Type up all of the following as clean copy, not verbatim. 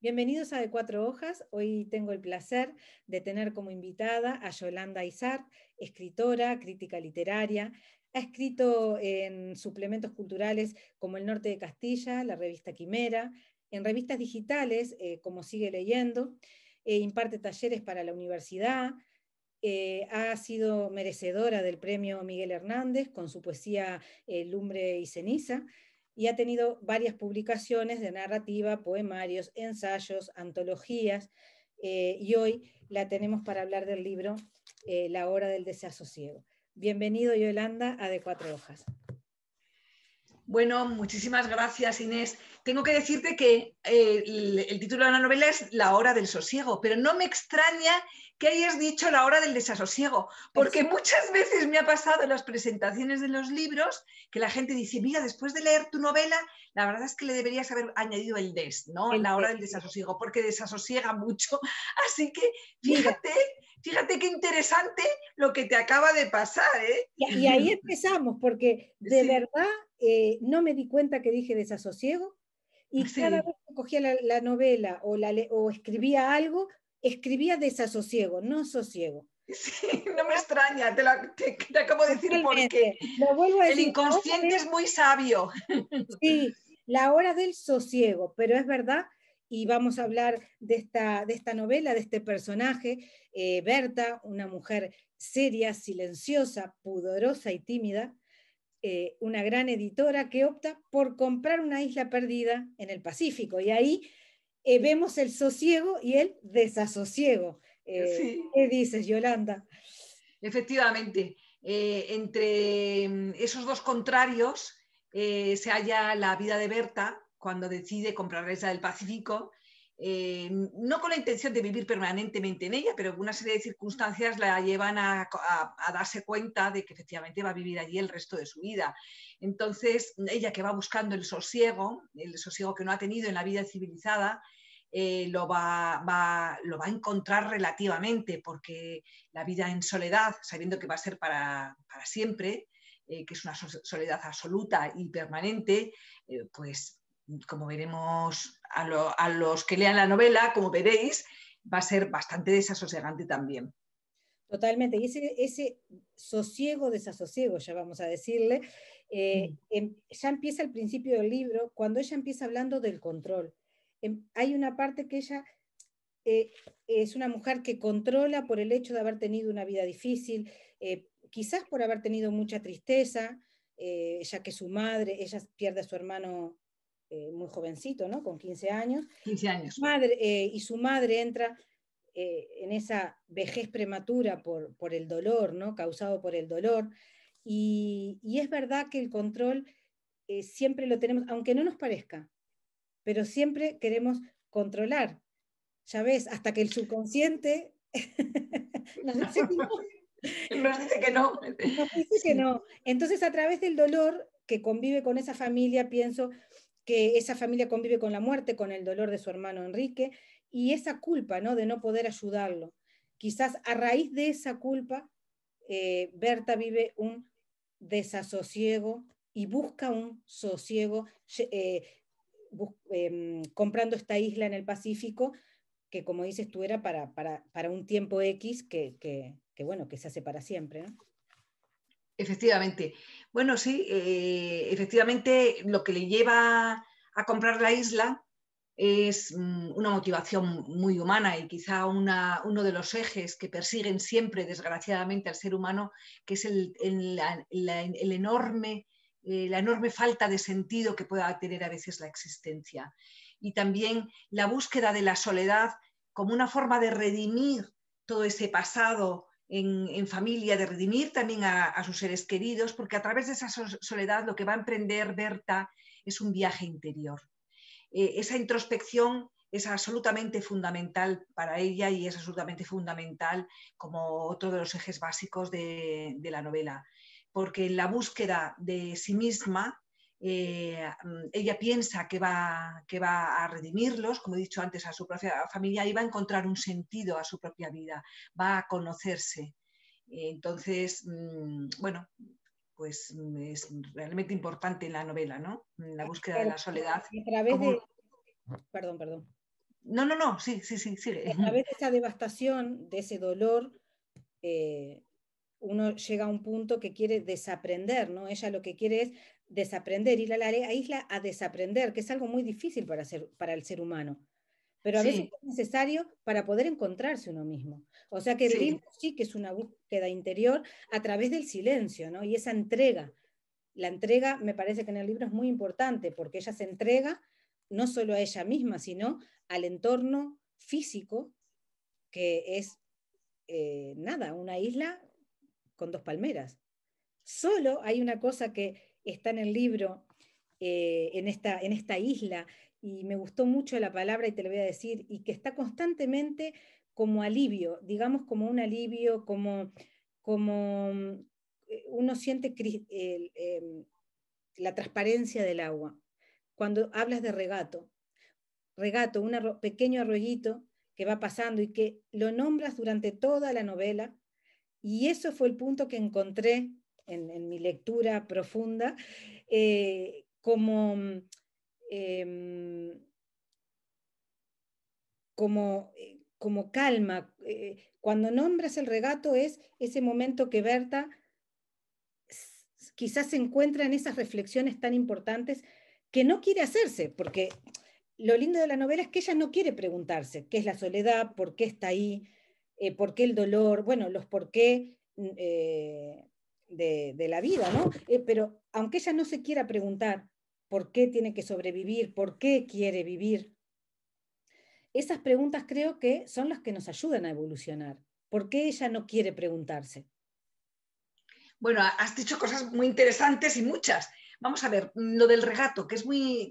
Bienvenidos a De Cuatro Hojas. Hoy tengo el placer de tener como invitada a Yolanda Izard, escritora, crítica literaria. Ha escrito en suplementos culturales como El Norte de Castilla, la revista Quimera, en revistas digitales como Sigue Leyendo, imparte talleres para la universidad, ha sido merecedora del premio Miguel Hernández con su poesía Lumbre y Ceniza, y ha tenido varias publicaciones de narrativa, poemarios, ensayos, antologías, y hoy la tenemos para hablar del libro La Hora del Desasosiego. Bienvenido, Yolanda, a De Cuatro Hojas. Bueno, muchísimas gracias, Inés. Tengo que decirte que el título de la novela es La Hora del Sosiego, pero no me extraña que hayas dicho La Hora del Desasosiego, porque muchas veces me ha pasado en las presentaciones de los libros que la gente dice, mira, después de leer tu novela, la verdad es que le deberías haber añadido el des, ¿no? La Hora del Desasosiego, porque desasosiega mucho. Así que fíjate qué interesante lo que te acaba de pasar, ¿eh? Y ahí empezamos, porque de verdad no me di cuenta que dije desasosiego, y cada vez que cogía la novela o escribía algo, escribía desasosiego, no sosiego. Sí, no me extraña, te acabo de decir porque lo vuelvo a decir, el inconsciente es muy sabio. Sí, La Hora del Sosiego, pero es verdad, y vamos a hablar de esta novela, de este personaje, Berta, una mujer seria, silenciosa, pudorosa y tímida, una gran editora que opta por comprar una isla perdida en el Pacífico, y ahí vemos el sosiego y el desasosiego. Sí. ¿Qué dices, Yolanda? Efectivamente, entre esos dos contrarios se halla la vida de Berta cuando decide comprar la isla del Pacífico, no con la intención de vivir permanentemente en ella, pero una serie de circunstancias la llevan a darse cuenta de que efectivamente va a vivir allí el resto de su vida. Entonces, ella que va buscando el sosiego que no ha tenido en la vida civilizada, lo va a encontrar relativamente, porque la vida en soledad, sabiendo que va a ser para siempre, que es una soledad absoluta y permanente, pues como veremos a los que lean la novela, como veréis, va a ser bastante desasosegante también. Totalmente, y ese sosiego, desasosiego, ya vamos a decirle, ya empieza al principio del libro, cuando ella empieza hablando del control. Hay una parte que ella es una mujer que controla por el hecho de haber tenido una vida difícil, quizás por haber tenido mucha tristeza, ya que su madre, ella pierde a su hermano muy jovencito, ¿no? Con 15 años. 15 años. Y su madre entra en esa vejez prematura por el dolor, ¿no? Causado por el dolor. Y es verdad que el control siempre lo tenemos, aunque no nos parezca, pero siempre queremos controlar. Ya ves, hasta que el subconsciente nos dice que no. Nos dice que no. Nos dice que no. Entonces, a través del dolor que convive con esa familia, pienso que esa familia convive con la muerte, con el dolor de su hermano Enrique, y esa culpa, ¿no?, de no poder ayudarlo. Quizás a raíz de esa culpa, Berta vive un desasosiego y busca un sosiego comprando esta isla en el Pacífico, que como dices tú era para un tiempo X bueno, que se hace para siempre, ¿no? Efectivamente. Bueno, sí, efectivamente lo que le lleva a comprar la isla es una motivación muy humana y quizá uno de los ejes que persiguen siempre, desgraciadamente, al ser humano, que es la enorme falta de sentido que pueda tener a veces la existencia. Y también la búsqueda de la soledad como una forma de redimir todo ese pasado en familia, de redimir también a sus seres queridos, porque a través de esa soledad lo que va a emprender Berta es un viaje interior. Esa introspección es absolutamente fundamental para ella y es absolutamente fundamental como otro de los ejes básicos de la novela, porque en la búsqueda de sí misma ella piensa que va a redimirlos, como he dicho antes, a su propia familia, y va a encontrar un sentido a su propia vida, va a conocerse. Entonces, bueno, pues es realmente importante en la novela, ¿no? La búsqueda de la soledad. A través de... Perdón. No, sí, sigue. A través de esa devastación, de ese dolor, uno llega a un punto que quiere desaprender, ¿no? Ella lo que quiere es desaprender, ir a la isla a desaprender, que es algo muy difícil para el ser humano, pero a veces Sí, es necesario para poder encontrarse uno mismo. O sea que el sí, libro sí que es una búsqueda interior a través del silencio, ¿no? Y esa entrega. La entrega me parece que en el libro es muy importante porque ella se entrega no solo a ella misma, sino al entorno físico, que es nada, una isla con dos palmeras. Solo hay una cosa que está en el libro, en esta isla, y me gustó mucho la palabra y te lo voy a decir, y que está constantemente como alivio, digamos como un alivio, como uno siente la transparencia del agua. Cuando hablas de regato, un pequeño arroyito que va pasando y que lo nombras durante toda la novela, y eso fue el punto que encontré en mi lectura profunda, como, eh, como calma. Cuando nombras el regato es ese momento que Berta quizás se encuentra en esas reflexiones tan importantes que no quiere hacerse, porque lo lindo de la novela es que ella no quiere preguntarse qué es la soledad, por qué está ahí, por qué el dolor, bueno, los por qué de la vida, ¿no? Pero aunque ella no se quiera preguntar por qué tiene que sobrevivir, por qué quiere vivir, esas preguntas creo que son las que nos ayudan a evolucionar. ¿Por qué ella no quiere preguntarse? bueno, has dicho cosas muy interesantes y muchas. Vamos a ver, lo del regato, que es muy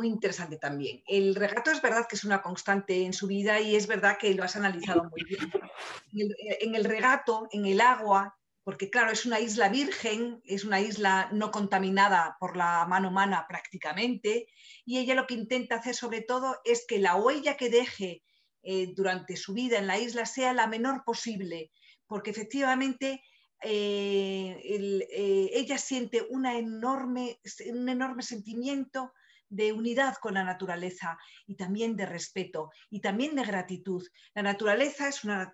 interesante también. El regato es verdad que es una constante en su vida y es verdad que lo has analizado muy bien. En el regato, en el agua, porque claro, es una isla virgen, es una isla no contaminada por la mano humana prácticamente, y ella lo que intenta hacer sobre todo es que la huella que deje durante su vida en la isla sea la menor posible, porque efectivamente ella siente un enorme sentimiento de unidad con la naturaleza y también de respeto y también de gratitud. La naturaleza es una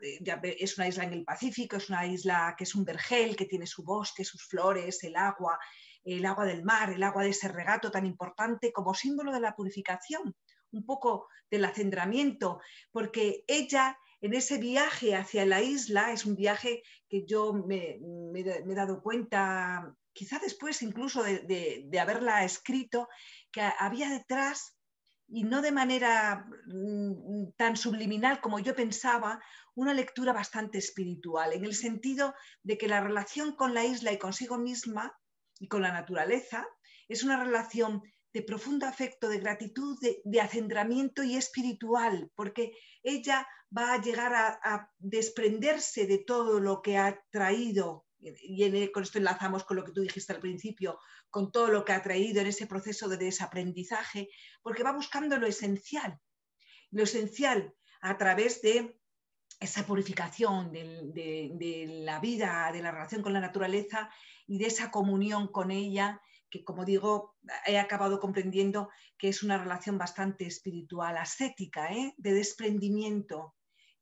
isla en el Pacífico, es una isla que es un vergel, que tiene su bosque, sus flores, el agua del mar, el agua de ese regato tan importante como símbolo de la purificación, un poco del acendramiento, porque ella en ese viaje hacia la isla, es un viaje que yo me he dado cuenta, quizá después incluso de haberla escrito, que había detrás, y no de manera tan subliminal como yo pensaba, una lectura bastante espiritual, en el sentido de que la relación con la isla y consigo misma y con la naturaleza es una relación de profundo afecto, de gratitud, de acendramiento y espiritual, porque ella va a llegar a desprenderse de todo lo que ha traído, y con esto enlazamos con lo que tú dijiste al principio, con todo lo que ha traído en ese proceso de desaprendizaje, porque va buscando lo esencial a través de esa purificación de la vida, de la relación con la naturaleza y de esa comunión con ella, que como digo, he acabado comprendiendo que es una relación bastante espiritual, ascética, de desprendimiento.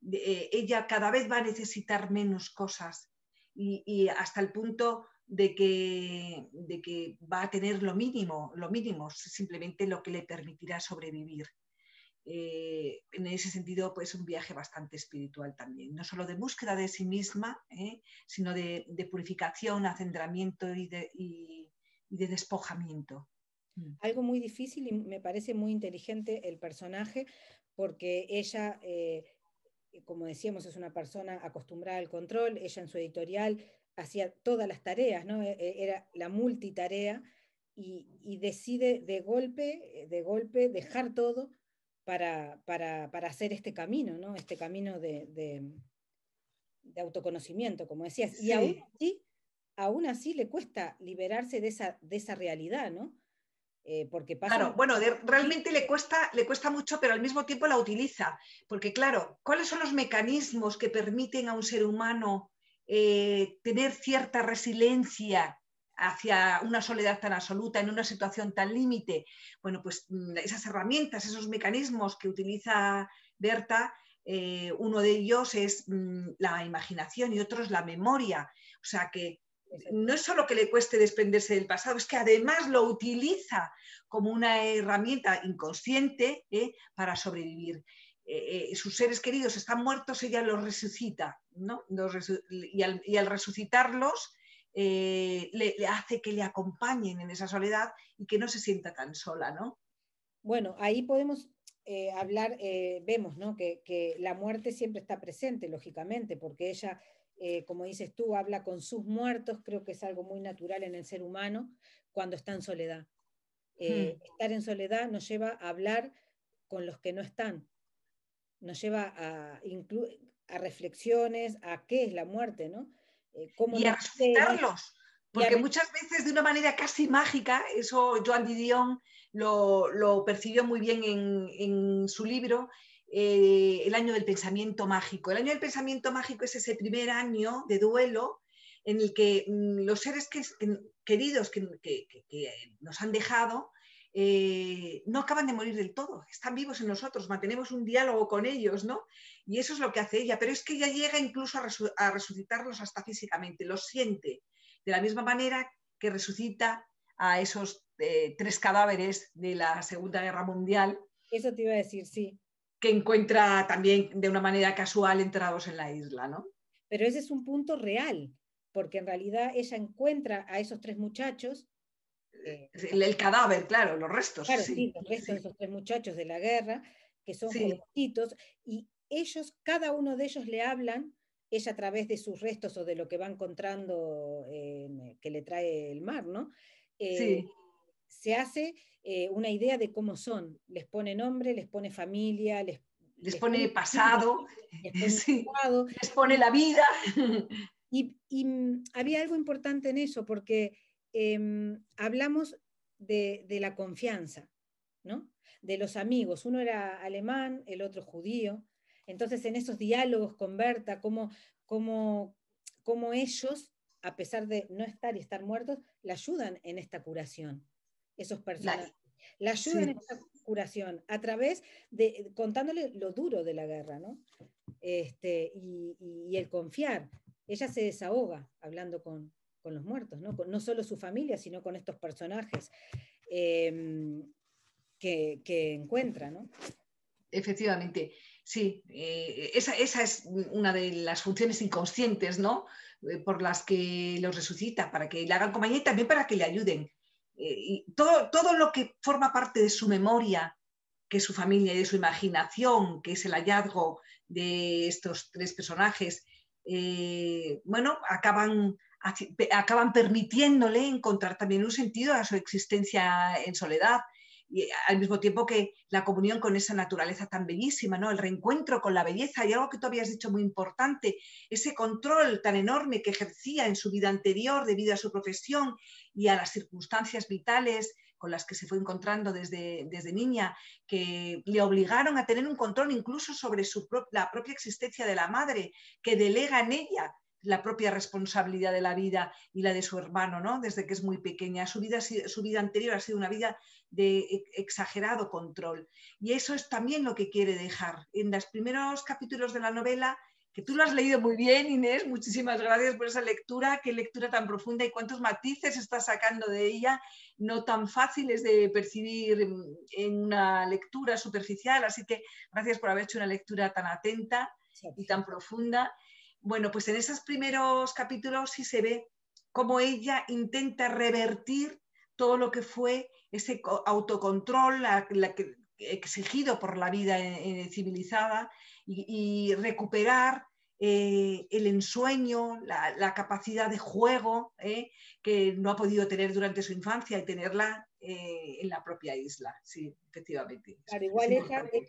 Ella cada vez va a necesitar menos cosas y hasta el punto de que va a tener lo mínimo, simplemente lo que le permitirá sobrevivir. En ese sentido, pues un viaje bastante espiritual también, no solo de búsqueda de sí misma, sino de purificación, acendramiento y de despojamiento. Algo muy difícil y me parece muy inteligente el personaje porque ella, como decíamos, es una persona acostumbrada al control, ella en su editorial hacía todas las tareas, ¿no? Era la multitarea y decide de golpe dejar todo para hacer este camino, ¿no? Este camino de autoconocimiento, como decías. Y Sí, aún así le cuesta liberarse de esa realidad, ¿no? Porque pasa claro, una bueno, cosa realmente le cuesta mucho, pero al mismo tiempo la utiliza, porque claro, ¿cuáles son los mecanismos que permiten a un ser humano tener cierta resiliencia hacia una soledad tan absoluta, en una situación tan límite. Bueno, pues esas herramientas, esos mecanismos que utiliza Berta, uno de ellos es la imaginación y otro es la memoria. O sea que no es solo que le cueste desprenderse del pasado, es que además lo utiliza como una herramienta inconsciente para sobrevivir. Sus seres queridos están muertos, ella los resucita, ¿no? Y al resucitarlos le hace que le acompañen en esa soledad y que no se sienta tan sola, ¿no? Bueno, ahí podemos hablar, vemos, ¿no? Que la muerte siempre está presente, lógicamente, porque ella, como dices tú, habla con sus muertos, creo que es algo muy natural en el ser humano cuando está en soledad. Estar en soledad nos lleva a hablar con los que no están, nos lleva a reflexiones, a qué es la muerte, ¿no? Cómo Y a nos vive resucitarlos, y a porque muchas veces de una manera casi mágica, eso Joan Didion lo percibió muy bien en su libro, El año del pensamiento mágico. El año del pensamiento mágico es ese primer año de duelo en el que los seres queridos que nos han dejado no acaban de morir del todo, están vivos en nosotros, mantenemos un diálogo con ellos, ¿no? Y eso es lo que hace ella, pero es que ella llega incluso a resucitarlos hasta físicamente, los siente, de la misma manera que resucita a esos 3 cadáveres de la Segunda Guerra Mundial. Eso te iba a decir, sí. Que encuentra también de una manera casual enterrados en la isla, ¿no? Pero ese es un punto real, porque en realidad ella encuentra a esos 3 muchachos. El cadáver, claro, los restos, Claro, sí. sí, los restos de Sí, esos 3 muchachos de la guerra, que son sí, jovencitos, y ellos, cada uno de ellos le hablan, ella a través de sus restos o de lo que va encontrando que le trae el mar, ¿no? Eh, sí. se hace una idea de cómo son, les pone nombre, les pone familia, Les les pone pone pasado, les pone sí. pasado, Les pone la vida. había algo importante en eso, porque hablamos de la confianza, ¿no? De los amigos. Uno era alemán, el otro judío. Entonces, en esos diálogos con Berta, cómo ellos, a pesar de no estar y estar muertos, la ayudan en esta curación, esos La, personajes. La ayudan en sí. esta curación a través de contándole lo duro de la guerra, ¿no? Y el confiar. Ella se desahoga hablando con los muertos, ¿no? No solo su familia, sino con estos personajes que encuentra, ¿no? Efectivamente, sí. Esa es una de las funciones inconscientes, ¿no? Por las que los resucita, para que le hagan compañía y también para que le ayuden. Y todo lo que forma parte de su memoria, que es su familia y de su imaginación, que es el hallazgo de estos 3 personajes, bueno, acaban permitiéndole encontrar también un sentido a su existencia en soledad y al mismo tiempo que la comunión con esa naturaleza tan bellísima, ¿no? El reencuentro con la belleza y algo que tú habías dicho muy importante, ese control tan enorme que ejercía en su vida anterior debido a su profesión y a las circunstancias vitales con las que se fue encontrando desde niña, que le obligaron a tener un control incluso sobre la propia existencia de la madre, que delega en ella la propia responsabilidad de la vida y la de su hermano, ¿no? Desde que es muy pequeña. Su vida anterior ha sido una vida de exagerado control. Y eso es también lo que quiere dejar. En los primeros capítulos de la novela, que tú lo has leído muy bien, Inés, muchísimas gracias por esa lectura, qué lectura tan profunda y cuántos matices estás sacando de ella, no tan fáciles de percibir en una lectura superficial, así que gracias por haber hecho una lectura tan atenta y tan profunda. Bueno, pues en esos primeros capítulos sí se ve cómo ella intenta revertir todo lo que fue ese autocontrol exigido por la vida civilizada y recuperar el ensueño, la capacidad de juego que no ha podido tener durante su infancia y tenerla en la propia isla. Sí, efectivamente. Claro, Es igual importante.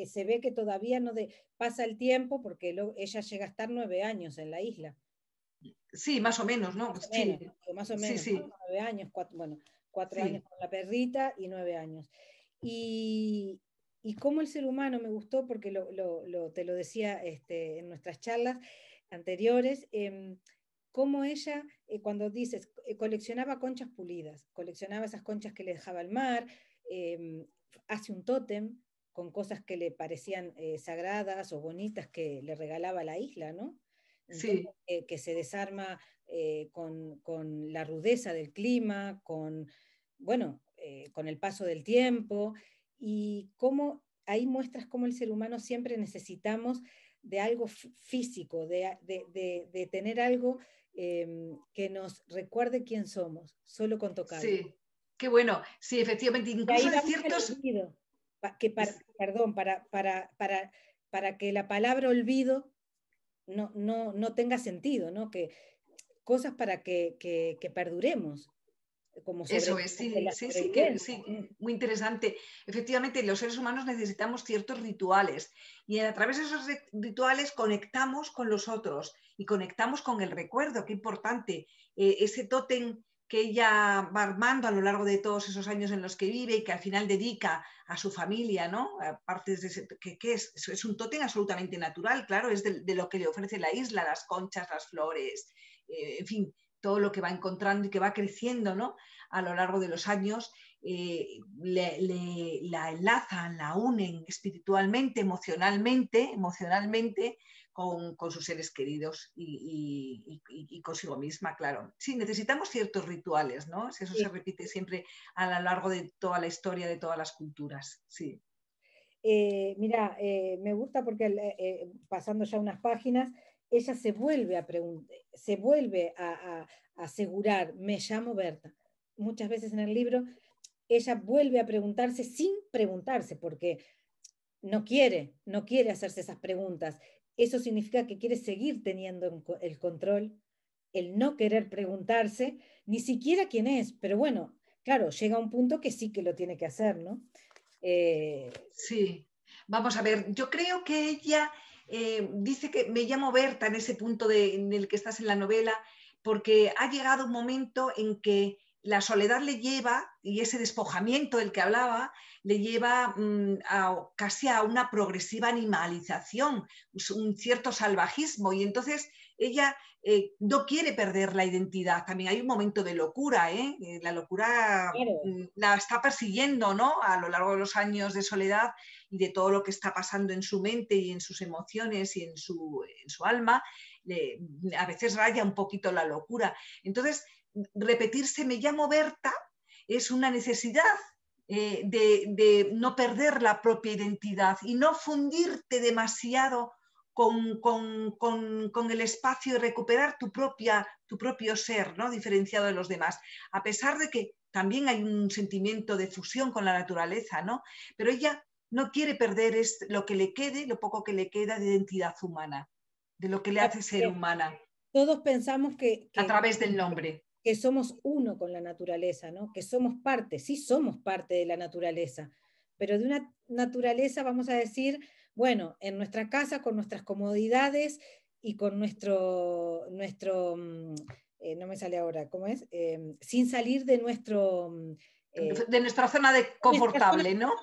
se ve que todavía no pasa el tiempo porque ella llega a estar 9 años en la isla. Sí, más o menos, ¿no? Sí, Más o sí, menos, sí, 9 años, bueno, 4 años sí. con la perrita y 9 años. Y, y cómo el ser humano me gustó, porque te lo decía en nuestras charlas anteriores, cómo ella, cuando dices, coleccionaba conchas pulidas, coleccionaba esas conchas que le dejaba el mar, hace un tótem con cosas que le parecían sagradas o bonitas que le regalaba la isla, ¿no? Un tótem Sí, que se desarma con la rudeza del clima, bueno, con el paso del tiempo, y cómo ahí muestras cómo el ser humano siempre necesitamos de algo físico, de tener algo que nos recuerde quién somos, solo con tocarlo. sí, qué bueno. Sí, efectivamente, Y ahí incluso de vamos al ciertos... olvido, perdón, para que la palabra olvido no tenga sentido, ¿no? Cosas para que perduremos, como Eso es, de sí, la sí, sí, que sobrevivencia. sí, muy interesante. Efectivamente, los seres humanos necesitamos ciertos rituales y a través de esos rituales conectamos con los otros y conectamos con el recuerdo, qué importante. Ese tótem que ella va armando a lo largo de todos esos años en los que vive y que al final dedica a su familia, ¿no? Aparte de ese, que es un tótem absolutamente natural, claro, es de lo que le ofrece la isla, las conchas, las flores, en fin, todo lo que va encontrando y que va creciendo, ¿no? A lo largo de los años, la enlazan, la unen espiritualmente, emocionalmente con sus seres queridos y consigo misma, claro. Sí, necesitamos ciertos rituales, ¿no? Eso se repite siempre a lo largo de toda la historia de todas las culturas, sí. Mira, me gusta porque pasando ya unas páginas, ella se vuelve a preguntar, se vuelve a asegurar, me llamo Berta. Muchas veces en el libro, ella vuelve a preguntarse sin preguntarse, porque no quiere hacerse esas preguntas. Eso significa que quiere seguir teniendo el control, el no querer preguntarse, ni siquiera quién es, pero bueno, claro, llega un punto que sí que lo tiene que hacer, ¿no? Eh, Sí, vamos a ver, yo creo que ella dice que me llamo Berta en ese punto en el que estás en la novela, porque ha llegado un momento en que la soledad le lleva, y ese despojamiento del que hablaba, le lleva casi a una progresiva animalización, un cierto salvajismo, y entonces ella no quiere perder la identidad. También hay un momento de locura, ¿eh? La locura claro, la está persiguiendo, ¿no? A lo largo de los años de soledad y de todo lo que está pasando en su mente y en sus emociones y en su alma, a veces raya un poquito la locura. Entonces, repetirse me llamo Berta es una necesidad de no perder la propia identidad y no fundirte demasiado con el espacio y recuperar tu propio ser, ¿no? Diferenciado de los demás, a pesar de que también hay un sentimiento de fusión con la naturaleza, ¿no? Pero ella no quiere perder lo que le quede, lo poco que le queda de identidad humana, de lo que le hace ser humana, todos pensamos a través del nombre. que somos uno con la naturaleza, ¿no? Que somos parte, sí somos parte de la naturaleza, pero de una naturaleza, vamos a decir, bueno, en nuestra casa, con nuestras comodidades y con no me sale ahora, ¿cómo es? Sin salir de De nuestra zona de nuestra zona, confortable, ¿no?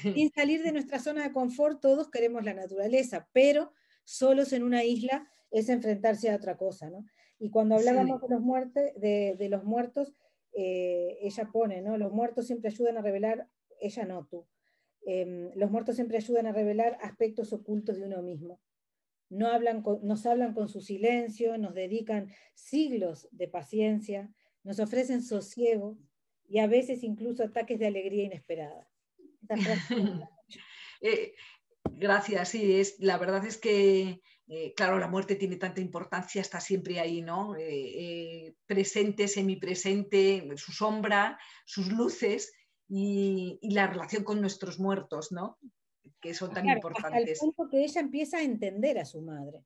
sin salir de nuestra zona de confort, todos queremos la naturaleza, pero solos en una isla es enfrentarse a otra cosa, ¿no? Y cuando hablábamos Sí, de los muertos, ella pone, ¿no? Los muertos siempre ayudan a revelar, ella no, tú. Los muertos siempre ayudan a revelar aspectos ocultos de uno mismo. Nos hablan con su silencio, nos dedican siglos de paciencia, nos ofrecen sosiego y a veces incluso ataques de alegría inesperada. Esta frase eh, gracias, sí, la verdad es que, claro, la muerte tiene tanta importancia, está siempre ahí, ¿no? Presente, semipresente, su sombra, sus luces y la relación con nuestros muertos, ¿no? Que son tan claro, hasta el importantes. punto que ella empieza a entender a su madre.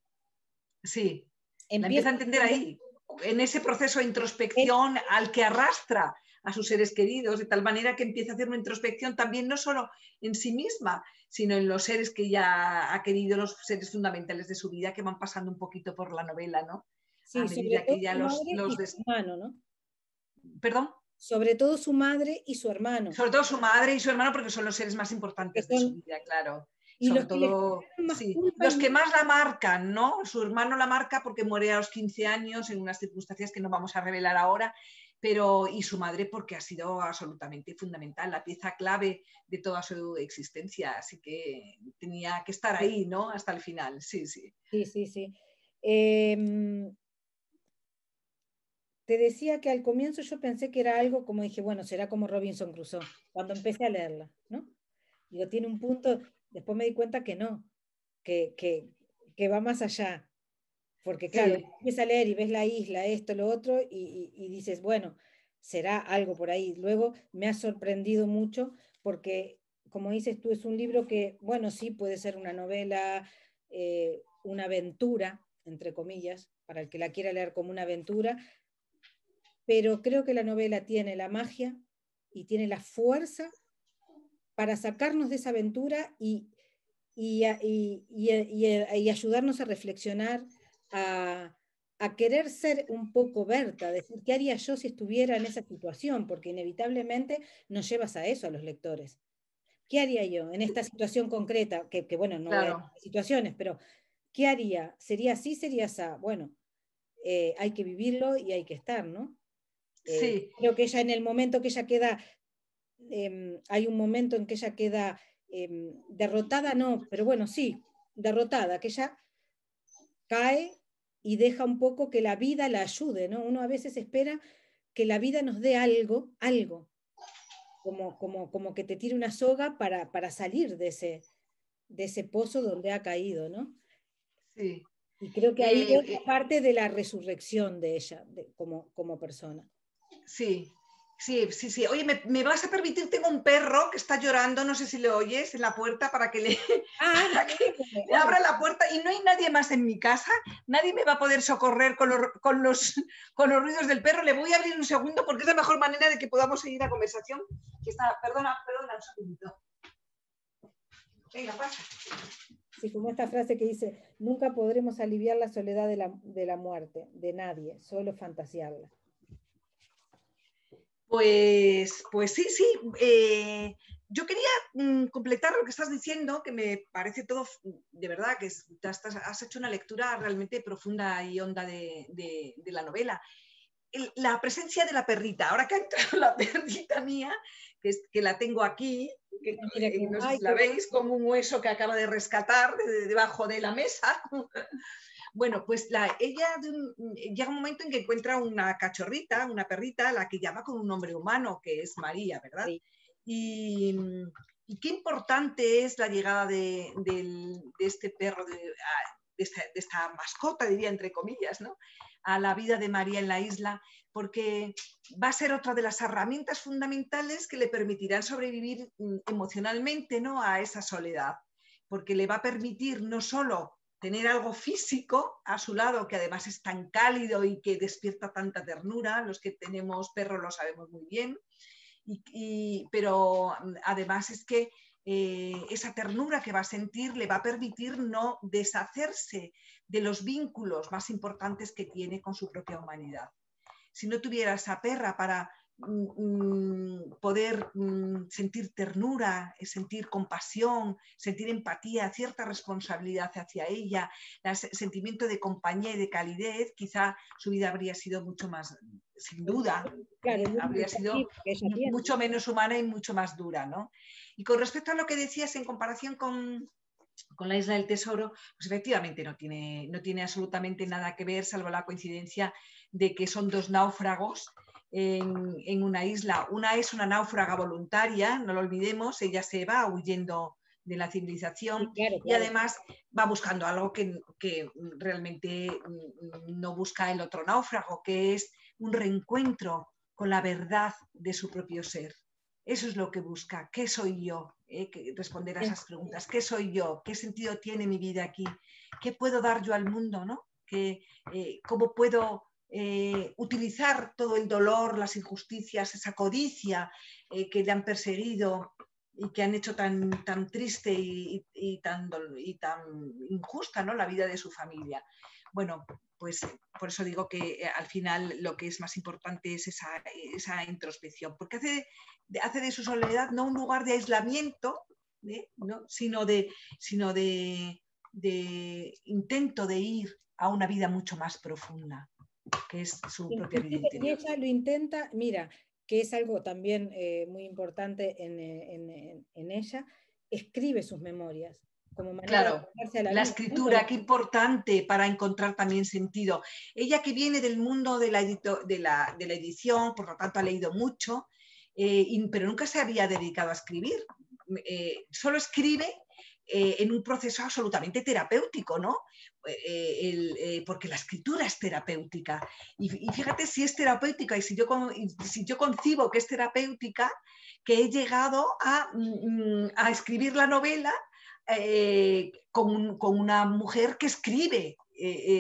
Sí, la Empieza empieza a a entender entender ahí, en ese proceso de él, introspección al que arrastra a sus seres queridos, de tal manera que empieza a hacer una introspección también no solo en sí misma, sino en los seres que ella ha querido, los seres fundamentales de su vida que van pasando un poquito por la novela, ¿no? A sí, sobre medida que todo ella su madre y su hermano, ¿no? Perdón, Sobre todo su madre y su hermano, sobre todo su madre y su hermano porque son los seres más porque importantes de su son, vida, claro. Y sobre los que les todo, generaron más sí, culpa los y que más la marcan, ¿no? Su hermano la marca porque muere a los 15 años en unas circunstancias que no vamos a revelar ahora, pero y su madre porque ha sido absolutamente fundamental, la pieza clave de toda su existencia, así que tenía que estar ahí, ¿no? Hasta el final, sí, sí. sí, sí, sí. Em, Te decía que al comienzo yo pensé que era algo como dije, bueno, será como Robinson Crusoe, cuando empecé a leerla, ¿no? Digo, tiene un punto, después me di cuenta que no, que, que, que va más allá, porque claro, Sí, empiezas a leer y ves la isla, esto, lo otro, y dices, bueno, será algo por ahí. Luego me ha sorprendido mucho porque, como dices tú, es un libro que, bueno, sí puede ser una novela, una aventura, entre comillas, para el que la quiera leer como una aventura, pero creo que la novela tiene la magia y tiene la fuerza para sacarnos de esa aventura y ayudarnos a reflexionar, a, a querer ser un poco Berta, decir, ¿qué haría yo si estuviera en esa situación? Porque inevitablemente nos llevas a eso, a los lectores. ¿Qué haría yo en esta situación concreta? Que bueno, no voy a claro, decir situaciones, pero ¿qué haría? ¿Sería así? ¿Sería así? Bueno, hay que vivirlo y hay que estar, ¿no? sí, Creo que ella en el momento que ella queda, hay un momento en que ella queda derrotada, no, pero bueno, sí, derrotada, que ella cae y deja un poco que la vida la ayude, ¿no? Uno a veces espera que la vida nos dé algo, algo, como que te tire una soga para salir de ese pozo donde ha caído, ¿no? sí. Y creo que ahí Eh, es parte de la resurrección de ella como persona. Sí, sí, sí, sí. Oye, ¿me vas a permitir? Tengo un perro que está llorando, no sé si le oyes en la puerta para que le, Ah, para que le abra la puerta y no hay nadie más en mi casa. Nadie me va a poder socorrer con los ruidos del perro. Le voy a abrir un segundo porque es la mejor manera de que podamos seguir la conversación. Que está, perdona, perdona un segundito. Venga, pasa. Sí, como esta frase que dice, nunca podremos aliviar la soledad de la muerte, de nadie, solo fantasearla. Pues sí, sí. Yo quería completar lo que estás diciendo, que me parece todo, de verdad, que has hecho una lectura realmente profunda y honda de la novela. La presencia de la perrita, ahora que ha entrado la perrita mía, que la tengo aquí, que Mira que, no sé ay, si qué la bueno. veis, como un hueso que acaba de rescatar debajo de la mesa. Bueno, pues ella llega un momento en que encuentra una cachorrita, una perrita, la que llama con un nombre humano, que es María, ¿verdad? Y, y qué importante es la llegada de este perro, de esta mascota, diría entre comillas, ¿no? A la vida de María en la isla, porque va a ser otra de las herramientas fundamentales que le permitirán sobrevivir emocionalmente, ¿no? A esa soledad, porque le va a permitir no solo tener algo físico a su lado, que además es tan cálido y que despierta tanta ternura, los que tenemos perros lo sabemos muy bien, pero además es que esa ternura que va a sentir le va a permitir no deshacerse de los vínculos más importantes que tiene con su propia humanidad. Si no tuviera esa perra para poder sentir ternura, sentir compasión, sentir empatía, cierta responsabilidad hacia ella, el sentimiento de compañía y de calidez, quizá su vida habría sido mucho más, sin duda, Claro, habría sido que ella tiene. mucho menos humana y mucho más dura, ¿no? Y con respecto a lo que decías en comparación con la Isla del Tesoro, pues efectivamente no tiene absolutamente nada que ver, salvo la coincidencia de que son dos náufragos en una isla. Una es una náufraga voluntaria, no lo olvidemos, ella se va huyendo de la civilización Sí, claro, y claro. además va buscando algo que realmente no busca el otro náufrago, que es un reencuentro con la verdad de su propio ser. Eso es lo que busca. ¿Qué soy yo? Responder a esas preguntas. ¿Qué soy yo? ¿Qué sentido tiene mi vida aquí? ¿Qué puedo dar yo al mundo? ¿No? ¿Cómo puedo utilizar todo el dolor, las injusticias, esa codicia que le han perseguido y que han hecho tan triste y tan injusta, ¿no? La vida de su familia? Bueno, pues por eso digo que al final lo que es más importante es esa introspección, porque hace de su soledad no un lugar de aislamiento, ¿no? sino de intento de ir a una vida mucho más profunda, que es su propia vida Inclusive, y interior. ella lo intenta, mira, que es algo también muy importante en ella, escribe sus memorias como manera de Claro, acercarse a la la vida. ¿No? escritura, qué importante para encontrar también sentido. Ella que viene del mundo de la edición, por lo tanto ha leído mucho, pero nunca se había dedicado a escribir. Solo escribe en un proceso absolutamente terapéutico, ¿no? Porque la escritura es terapéutica. Y fíjate si es terapéutica y si yo concibo que es terapéutica, que he llegado a escribir la novela con una mujer que escribe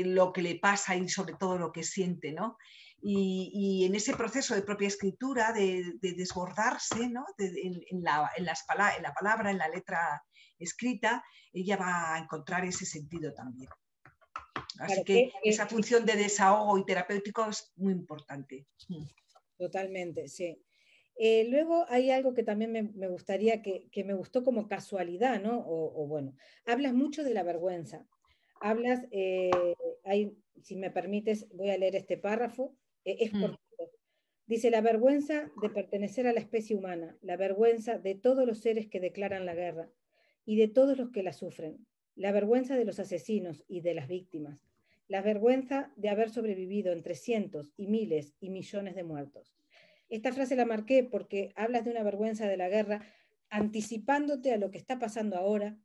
lo que le pasa y sobre todo lo que siente, ¿no? Y en ese proceso de propia escritura, de desbordarse, ¿no? en la palabra, en la letra escrita, ella va a encontrar ese sentido también. Así Claro, que esa función de desahogo y terapéutico es muy importante. totalmente, sí. Luego hay algo que también me gustaría, que me gustó como casualidad, ¿no? O bueno, hablas mucho de la vergüenza. Hablas, si me permites, voy a leer este párrafo, es cortito. Dice, la vergüenza de pertenecer a la especie humana, la vergüenza de todos los seres que declaran la guerra y de todos los que la sufren, la vergüenza de los asesinos y de las víctimas, la vergüenza de haber sobrevivido entre cientos y miles y millones de muertos. Esta frase la marqué porque hablas de una vergüenza de la guerra anticipándote a lo que está pasando ahora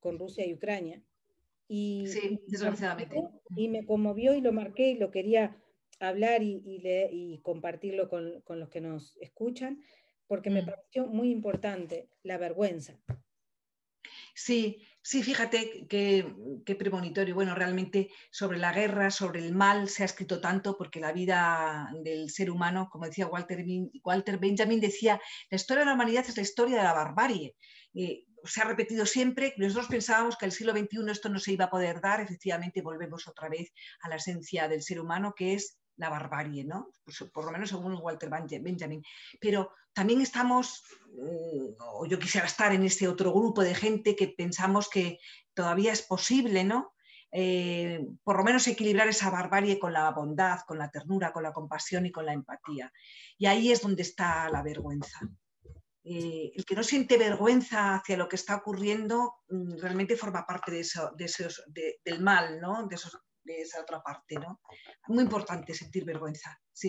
con Rusia y Ucrania. Sí, desgraciadamente. Y me conmovió y lo marqué y lo quería hablar y compartirlo con los que nos escuchan, porque me pareció muy importante la vergüenza. Sí, sí, fíjate qué premonitorio. Bueno, realmente sobre la guerra, sobre el mal se ha escrito tanto porque la vida del ser humano, como decía Walter Benjamin, decía, la historia de la humanidad es la historia de la barbarie. Se ha repetido siempre, nosotros pensábamos que el siglo XXI esto no se iba a poder dar, efectivamente volvemos otra vez a la esencia del ser humano, que es la barbarie, ¿no? Pues, por lo menos según Walter Benjamin. Pero también estamos, o yo quisiera estar en ese otro grupo de gente que pensamos que todavía es posible, ¿no? Por lo menos equilibrar esa barbarie con la bondad, con la ternura, con la compasión y con la empatía. Y ahí es donde está la vergüenza. El que no siente vergüenza hacia lo que está ocurriendo realmente forma parte del mal, ¿no? De esa otra parte, ¿no? Muy importante sentir vergüenza, sí.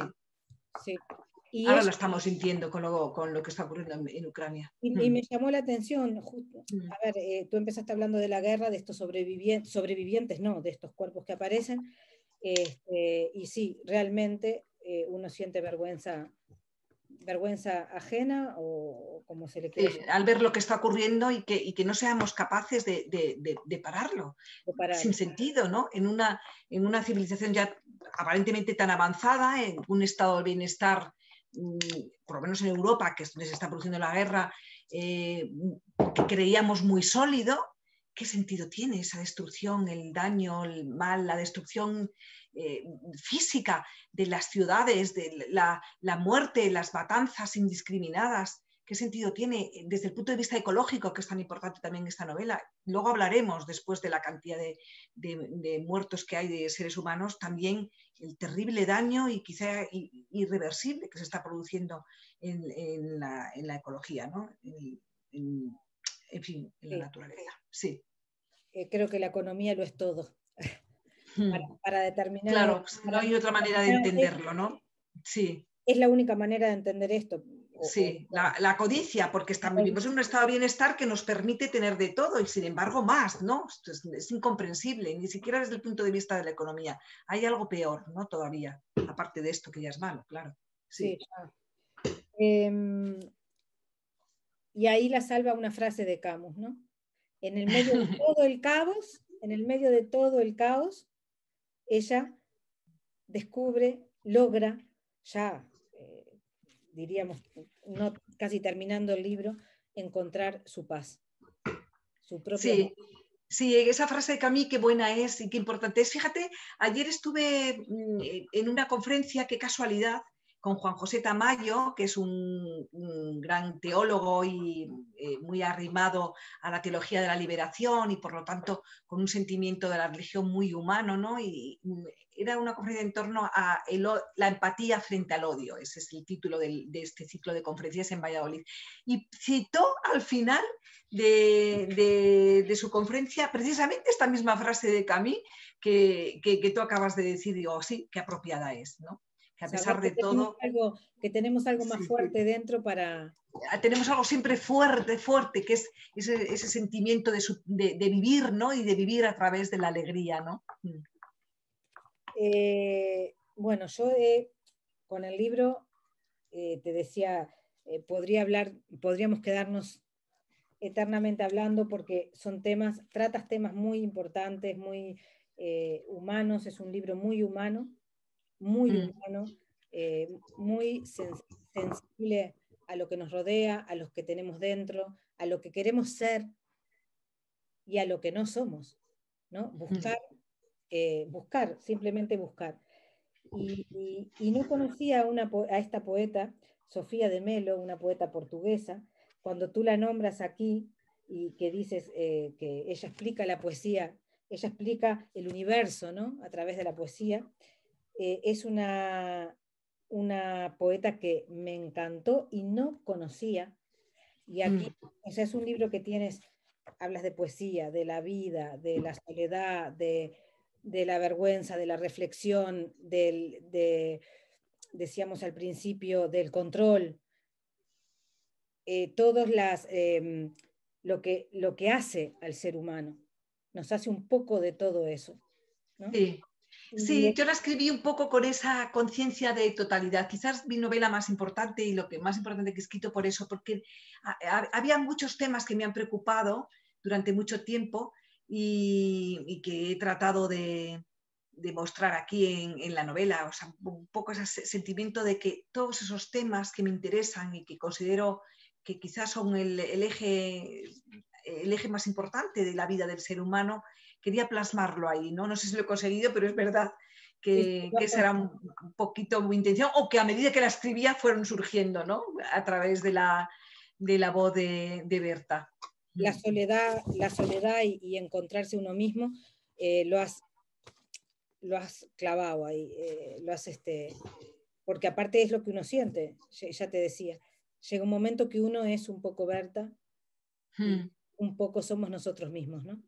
Sí. Y ahora lo estamos sintiendo con lo que está ocurriendo en Ucrania. Y me llamó la atención, justo, a ver, tú empezaste hablando de la guerra, de estos sobrevivientes, no, de estos cuerpos que aparecen, y sí, realmente uno siente vergüenza ajena o como se le quiera llamar. Al ver lo que está ocurriendo y que no seamos capaces de pararlo, sin sentido, ¿no? En una civilización ya aparentemente tan avanzada, en un estado de bienestar, por lo menos en Europa, que es donde se está produciendo la guerra, que creíamos muy sólido. ¿Qué sentido tiene esa destrucción, el daño, el mal, la destrucción física de las ciudades, de la muerte, las matanzas indiscriminadas? ¿Qué sentido tiene desde el punto de vista ecológico, que es tan importante también esta novela? Luego hablaremos, después de la cantidad de muertos que hay de seres humanos, también el terrible daño y quizá irreversible que se está produciendo en la ecología, ¿no? En fin, en la naturaleza. Sí. Creo que la economía lo es todo. Para determinar. Claro, no hay otra manera de entenderlo, ¿no? Sí. Es la única manera de entender esto. Sí, la codicia, porque vivimos en un estado de bienestar que nos permite tener de todo y sin embargo más, ¿no? Esto es incomprensible, ni siquiera desde el punto de vista de la economía. Hay algo peor, ¿no? Todavía, aparte de esto que ya es malo, claro. Sí. Y ahí la salva una frase de Camus, ¿no? En el medio de todo el caos, ella descubre, logra, ya diríamos, no casi terminando el libro, encontrar su paz, su propio amor. Sí, esa frase de Camus, qué buena es y qué importante es. Fíjate, ayer estuve en una conferencia, qué casualidad, con Juan José Tamayo, que es un gran teólogo y muy arrimado a la teología de la liberación y por lo tanto con un sentimiento de la religión muy humano, ¿no? Y era una conferencia en torno a la empatía frente al odio. Ese es el título de este ciclo de conferencias en Valladolid. Y citó al final de su conferencia precisamente esta misma frase de Camus que tú acabas de decir. Digo, sí, qué apropiada es, ¿no? Que a pesar de todo... Que tenemos algo más sí, fuerte dentro para... Tenemos algo siempre fuerte, fuerte, que es ese sentimiento de vivir, ¿no? Y de vivir a través de la alegría, ¿no? Bueno, yo con el libro, te decía, podríamos quedarnos eternamente hablando porque tratas temas muy importantes, muy humanos, es un libro muy humano, muy sensible a lo que nos rodea, a los que tenemos dentro, a lo que queremos ser y a lo que no somos, ¿no? Buscar, simplemente buscar. Y no conocía a esta poeta, Sofía de Melo, una poeta portuguesa. Cuando tú la nombras aquí y que dices que ella explica la poesía, ella explica el universo, ¿no? A través de la poesía, es una poeta que me encantó y no conocía. Y aquí, o sea, es un libro que hablas de poesía, de la vida, de la soledad, de la vergüenza, de la reflexión, decíamos al principio, del control, lo que hace al ser humano. Nos hace un poco de todo eso, ¿no? Sí. Sí, yo la escribí un poco con esa conciencia de totalidad. Quizás mi novela más importante y lo que más importante que he escrito por eso, porque había muchos temas que me han preocupado durante mucho tiempo y que he tratado de mostrar aquí en la novela. O sea, un poco ese sentimiento de que todos esos temas que me interesan y que considero que quizás son el eje más importante de la vida del ser humano, quería plasmarlo ahí, ¿no? No sé si lo he conseguido, pero es verdad que será un poquito mi intención, o que a medida que la escribía fueron surgiendo, ¿no? A través de la voz de Berta. La soledad y encontrarse uno mismo, lo has clavado ahí, porque aparte es lo que uno siente, ya te decía, llega un momento que uno es un poco Berta y un poco somos nosotros mismos, ¿no?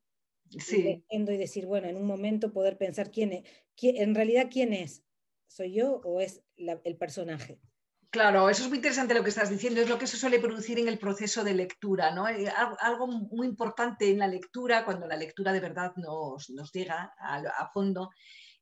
Sí. Y decir, bueno, en un momento poder pensar en realidad quién es, ¿soy yo o es el personaje? Claro, eso es muy interesante lo que estás diciendo, es lo que se suele producir en el proceso de lectura, ¿no? Algo muy importante en la lectura, cuando la lectura de verdad nos llega a fondo,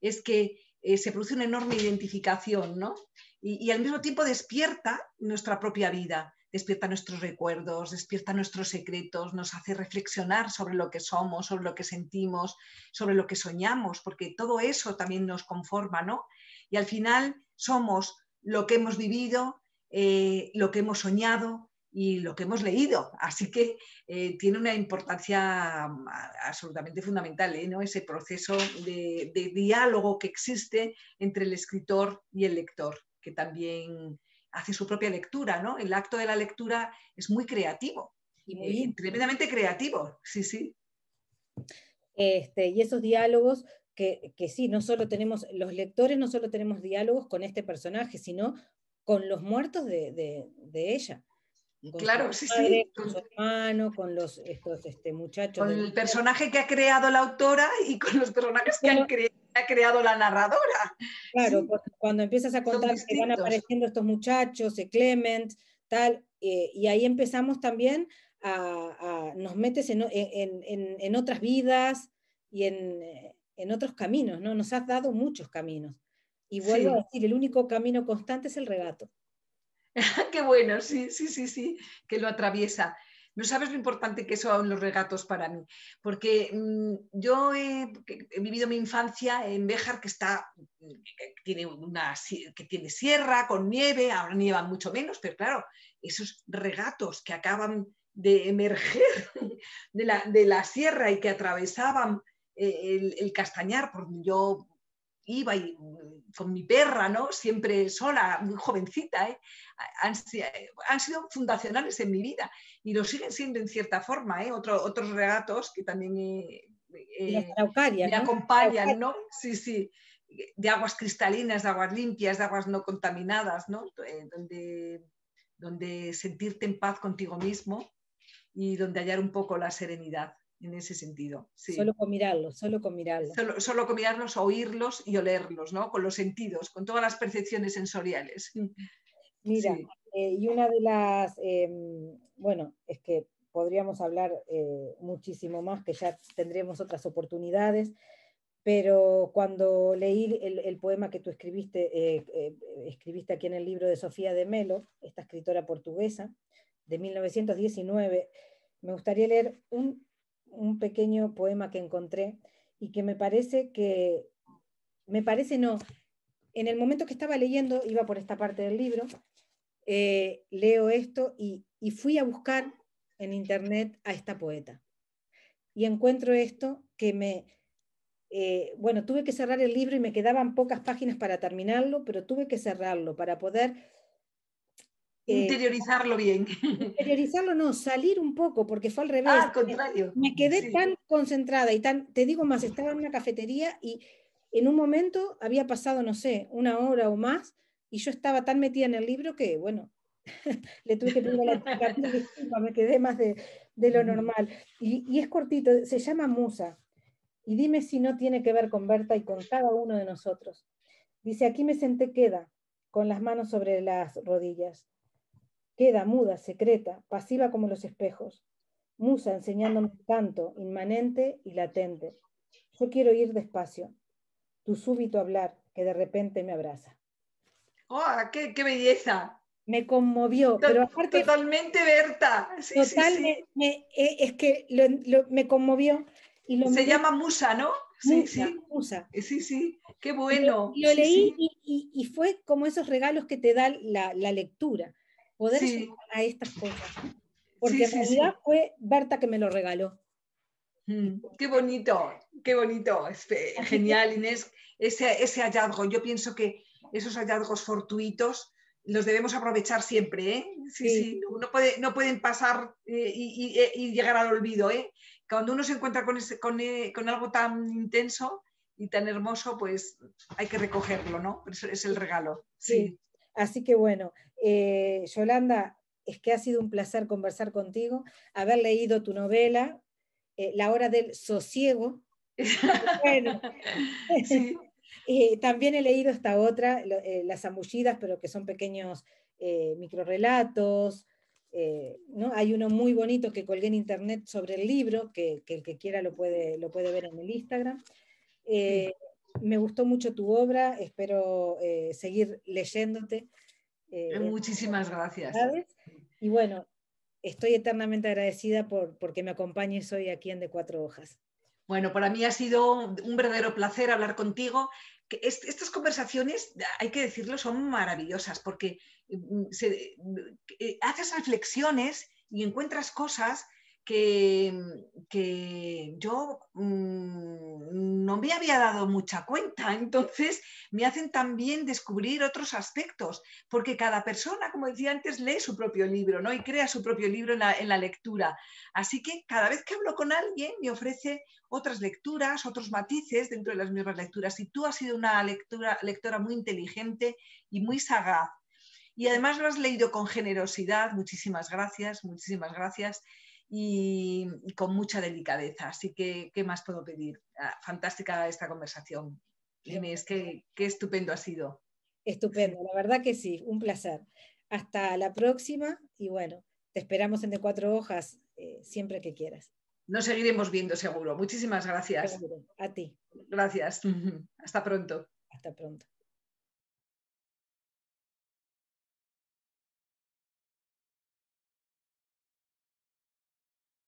es que se produce una enorme identificación, ¿no? Y al mismo tiempo despierta nuestra propia vida, despierta nuestros recuerdos, despierta nuestros secretos, nos hace reflexionar sobre lo que somos, sobre lo que sentimos, sobre lo que soñamos, porque todo eso también nos conforma, ¿no? Y al final somos lo que hemos vivido, lo que hemos soñado y lo que hemos leído. Así que tiene una importancia absolutamente fundamental, ¿no? Ese proceso de diálogo que existe entre el escritor y el lector, que también hace su propia lectura, ¿no? El acto de la lectura es muy creativo, y tremendamente creativo, sí, sí. Y esos diálogos que sí, no solo tenemos, los lectores no solo tenemos diálogos con este personaje, sino con los muertos de ella. Con claro, su sí, padre, sí. con su hermano, con estos muchachos. Con el personaje que ha creado la autora y con los personajes que ha creado la narradora. Claro, sí. Cuando empiezas a contar que van apareciendo estos muchachos, Clement, tal, y ahí empezamos también nos metes en otras vidas y en otros caminos, ¿no? Nos has dado muchos caminos. Y vuelvo a decir, el único camino constante es el regato. Qué bueno, sí, sí, sí, sí, que lo atraviesa. No sabes lo importante que son los regatos para mí, porque yo he vivido mi infancia en Béjar, que tiene sierra con nieve, ahora nieva mucho menos, pero claro, esos regatos que acaban de emerger de la sierra y que atravesaban el Castañar, porque yo iba y, con mi perra, ¿no? Siempre sola, muy jovencita, ¿eh? Han sido fundacionales en mi vida y lo siguen siendo en cierta forma, ¿eh? Otros regatos que también Las araucarias, me ¿no? acompañan, ¿no? Sí, sí, de aguas cristalinas, de aguas limpias, de aguas no contaminadas, ¿no? Donde sentirte en paz contigo mismo y donde hallar un poco la serenidad en ese sentido. Sí. Solo con mirarlos, solo con mirarlos. Solo con mirarlos, oírlos y olerlos, ¿no? Con los sentidos, con todas las percepciones sensoriales. Mira, Sí. y una de las, bueno, es que podríamos hablar muchísimo más, que ya tendremos otras oportunidades, pero cuando leí el poema que tú escribiste aquí en el libro de Sofía de Melo, esta escritora portuguesa, de 1919, me gustaría leer un pequeño poema que encontré y que me parece no, en el momento que estaba leyendo, iba por esta parte del libro, leo esto y fui a buscar en internet a esta poeta. Y encuentro esto que bueno, tuve que cerrar el libro y me quedaban pocas páginas para terminarlo, pero tuve que cerrarlo para poder... Interiorizarlo bien. Interiorizarlo no, salir un poco, porque fue al revés. Al contrario. Me quedé Sí. tan concentrada y te digo más, estaba en una cafetería y en un momento había pasado, no sé, una hora o más, y yo estaba tan metida en el libro que, bueno, le tuve que pedir a la chica, disculpa, me quedé más de lo normal. Y es cortito, se llama Musa. Y dime si no tiene que ver con Berta y con cada uno de nosotros. Dice, aquí me senté queda, con las manos sobre las rodillas. Queda muda, secreta, pasiva como los espejos. Musa enseñándome el canto, inmanente y latente. Yo quiero ir despacio. Tu súbito hablar, que de repente me abraza. ¡Oh, qué belleza! Me conmovió, pero aparte... Totalmente, Berta. Sí, Total, sí, sí. es que me conmovió. Y lo Se miré, llama Musa, ¿no? Sí, Musa, sí. Musa. Sí, sí. Qué Y bueno. lo Sí, leí sí. y fue como esos regalos que te da la lectura, poder Sí, llegar a estas cosas, ¿no? sí, Porque en sí, realidad sí. fue Berta que me lo regaló. Qué bonito, qué bonito. Es Así que genial, Inés, ese hallazgo. Yo pienso que esos hallazgos fortuitos los debemos aprovechar siempre, ¿eh? Sí, sí, sí, no pueden pasar y llegar al olvido, ¿eh? Cuando uno se encuentra con algo tan intenso y tan hermoso, pues hay que recogerlo, ¿no? Es el regalo, sí. sí. Así que bueno, Yolanda, es que ha sido un placer conversar contigo, haber leído tu novela, La hora del sosiego. Bueno, Sí. también he leído esta otra, Las Zambullidas, pero que son pequeños microrelatos. ¿No? Hay uno muy bonito que colgué en internet sobre el libro, que el que quiera lo puede ver en el Instagram. Sí. Me gustó mucho tu obra, espero seguir leyéndote. Muchísimas gracias. ¿Sabes? Y bueno, estoy eternamente agradecida porque me acompañes hoy aquí en De Cuatro Hojas. Bueno, para mí ha sido un verdadero placer hablar contigo. Estas conversaciones, hay que decirlo, son maravillosas porque haces reflexiones y encuentras cosas que yo no me había dado mucha cuenta. Entonces, me hacen también descubrir otros aspectos, porque cada persona, como decía antes, lee su propio libro, ¿no? Y crea su propio libro en la lectura. Así que cada vez que hablo con alguien, me ofrece otras lecturas, otros matices dentro de las mismas lecturas. Y tú has sido una lectora muy inteligente y muy sagaz. Y además lo has leído con generosidad. Muchísimas gracias, muchísimas gracias. Y con mucha delicadeza. Así que, ¿qué más puedo pedir? Fantástica esta conversación. Inés, qué estupendo ha sido. Estupendo, la verdad que sí, un placer. Hasta la próxima y bueno, te esperamos en De Cuatro Hojas siempre que quieras. Nos seguiremos viendo seguro. Muchísimas gracias. Seguro. A ti. Gracias. Hasta pronto. Hasta pronto.